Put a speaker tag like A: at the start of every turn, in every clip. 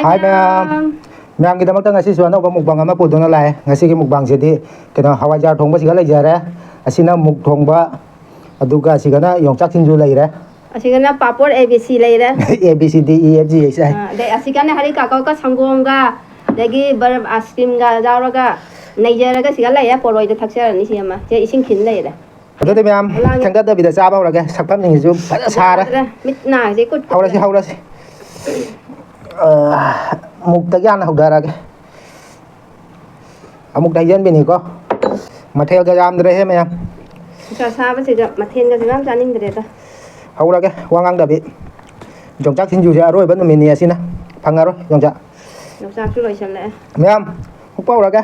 A: Hi ma'am. ꯃꯌꯥꯝꯒꯤꯗꯃꯛꯇ ꯉꯁꯤꯁꯨ ꯑꯅꯧꯕ mukbang ꯑꯃ ꯄꯨꯗꯨꯅ ꯂꯥꯛꯑꯦ. ꯉꯁꯤꯒꯤ ꯃꯨꯛꯕꯥꯡꯁꯤꯗꯤ ꯍꯋꯥꯏꯖꯥꯔ ꯊꯣꯡꯕꯁꯤꯒ ꯂꯩꯖꯔꯦ. ꯑꯁꯤꯅ ꯃꯨꯛ ꯊꯣꯡꯕ, ꯑꯗꯨꯒ ꯑꯁꯤꯒꯅ ꯌꯣꯡꯆꯥꯛ ꯁꯤꯡꯖꯨ ꯂꯩꯔꯦ.
B: ꯑꯁꯤꯒꯅ ꯄꯥꯄꯣꯔ ABC ꯂꯩꯔꯦ.
A: A B C D E F G H I.
B: ꯑꯗꯩ ꯑꯁꯤꯒꯅ ꯍꯔꯤ ꯀꯥꯀꯧꯒ ꯁꯪꯒꯣꯝꯒ ꯑꯗꯒꯤ ꯕꯔ ꯑꯥꯏꯁ ꯀ꯭ꯔꯤꯝꯒ ꯌꯥꯎꯔꯒ ꯅꯩꯖꯔꯒ ꯁꯤꯒ ꯂꯩꯔꯦ. ꯄꯣꯔꯣꯏꯗ ꯊꯛꯆꯔꯅꯤ ꯁꯤ ꯑꯃ. ꯁꯤ ꯏꯁꯤꯡ ꯈꯤꯜ ꯂꯩꯔꯦ.
A: ꯑꯗꯨꯗꯤ ꯃꯌꯥꯝ ꯊꯦꯡꯊꯗꯕꯤꯗ ꯆꯥꯕ ꯍꯧꯔꯒꯦ. ꯁꯛꯐꯝꯁꯤꯡꯁꯤꯁꯨ ꯐꯖꯅ ꯁꯥꯔꯦ.
B: ꯃꯤꯠ ꯅꯥꯁꯦ ꯀꯨꯠ
A: ꯍꯧꯔꯁꯤ. ꯃꯨꯛꯇꯒꯤ ꯍꯥꯟꯅ ꯍꯧꯊꯔꯒꯦ. ꯑꯃꯨꯛ ꯍꯩꯖꯟꯕꯤꯅꯤꯀꯣ. ꯃꯊꯦꯜꯒ ꯌꯥꯝꯗ꯭ꯔꯦꯍꯦ ꯃꯌꯥꯝ.
B: ꯅꯨꯡꯁꯥ ꯁꯥꯕꯁꯤꯗ ꯃꯊꯦꯜꯒꯁꯦ ꯃꯌꯥꯝ ꯆꯥꯅꯤꯡꯗ꯭ꯔꯦꯗ.
A: ꯍꯧꯔꯒꯦ ꯋꯥ ꯉꯥꯡꯗꯕꯤ. ꯌꯣꯡꯆꯥꯛ ꯁꯤꯡꯖꯨꯁꯦ ꯑꯔꯣꯏꯕ ꯅꯨꯃꯤꯠꯅꯤ ꯑꯁꯤꯅ. ꯐꯪꯉꯔꯣꯏ ꯌꯣꯡꯆꯥꯛ.
B: ꯌꯣꯡꯆꯥꯛꯁꯨ ꯂꯣꯏꯁꯜꯂꯛꯑꯦ.
A: ꯃꯌꯥꯝ ꯍꯨꯛꯄ ꯍꯧꯔꯒꯦ.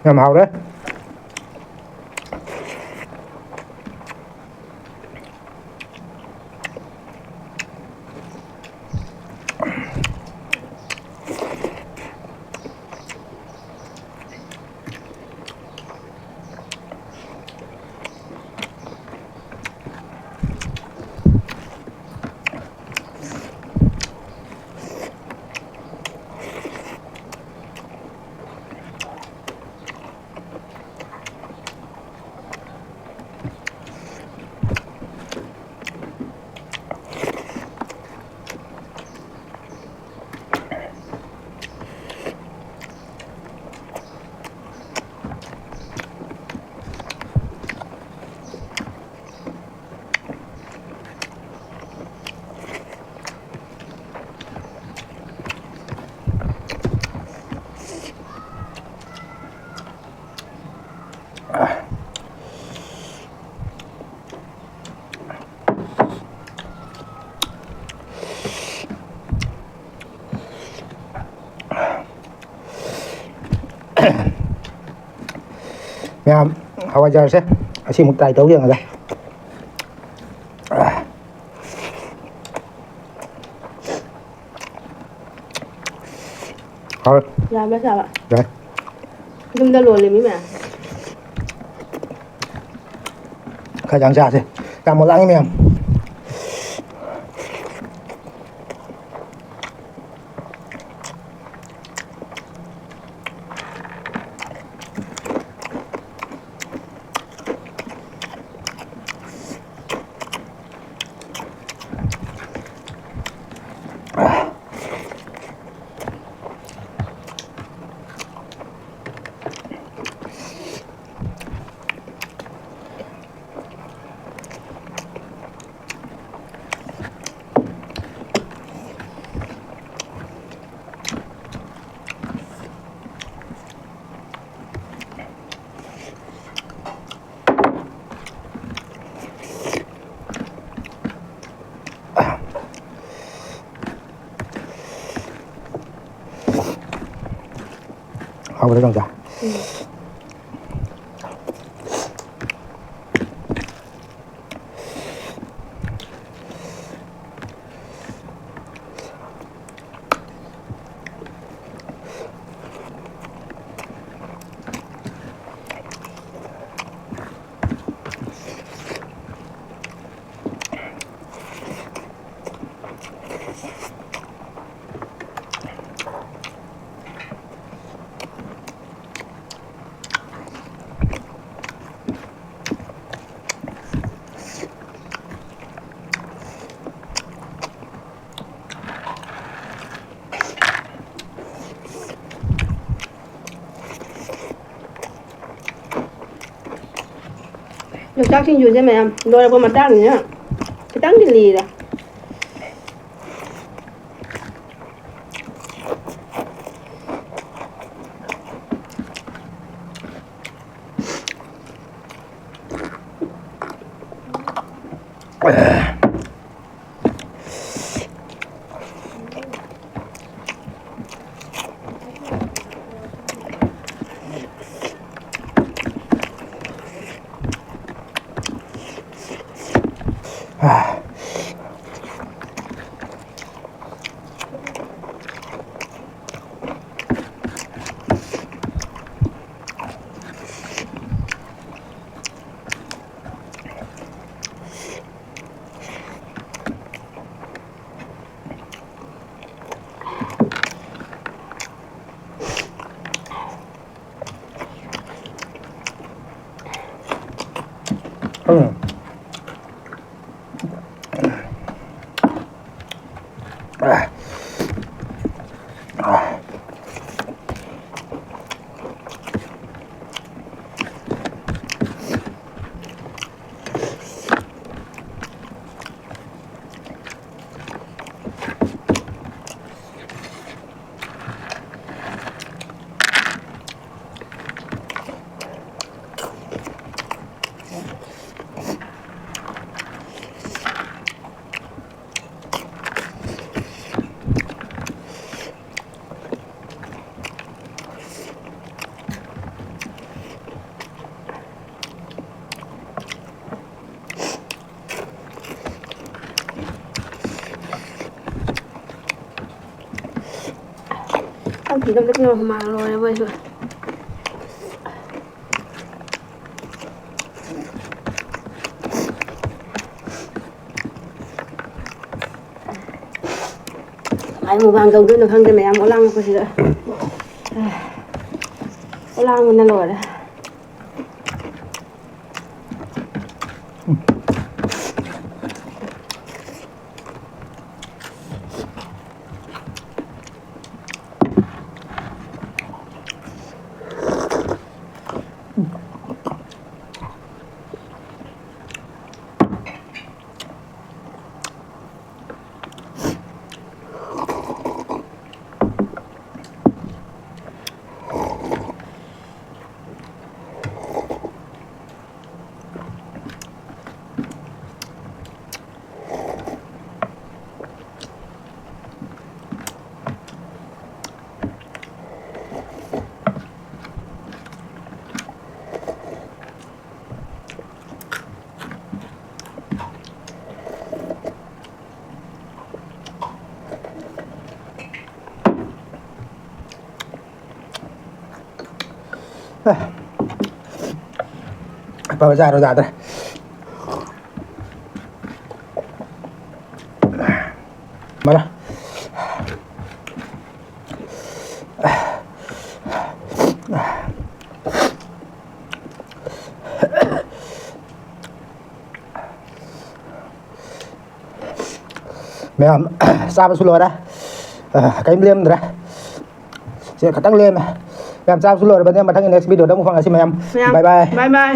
A: ꯌꯥꯝ ꯍꯥꯎꯔꯦ. ꯃꯌꯥꯝ ꯍꯋꯥꯏꯖꯥꯔꯁꯦ ꯑꯁꯤꯃꯨꯛ ꯇ꯭ꯔꯥꯏ ꯇꯧ ꯌꯦꯡꯉꯒꯦ. ꯍꯥꯎꯔꯦ.
B: ꯌꯥꯕ꯭ꯔꯥ ꯆꯥꯕ?
A: ꯌꯥꯏ.
B: ꯌꯨꯝꯗ ꯂꯣꯜꯂꯤꯃꯤ ꯃꯌꯥꯝ.
A: ꯈꯔ ꯌꯥꯝ ꯆꯥꯁꯦ. ꯌꯥꯝ ꯂꯥꯡꯉꯤ ꯃꯌꯥꯝ. 하울의 정자.
B: ꯌꯣꯡꯆꯥꯛ ꯁꯤꯡꯖꯨꯁꯦ ꯃꯌꯥꯝ ꯂꯣꯏꯔꯛꯄ ꯃꯇꯥꯡꯅꯤꯅ ꯈꯤꯇꯪꯗꯤ ꯂꯤꯔꯦ. ăn thì nó rất nhiều mà rồi bây giờ ai mua vàng gồng được không thì mẹ em có lăng có gì nữa có lăng mình ăn rồi đấy
A: Apa besar udah ada. Mana? Mẹ em sao xuống lồi đó, cái liêm rồi đó, chỉ cả tăng liêm, mẹ em sao xuống lồi rồi, bây giờ mà thằng next video đó muốn khoan là xin mẹ em, bye bye.
B: bye bye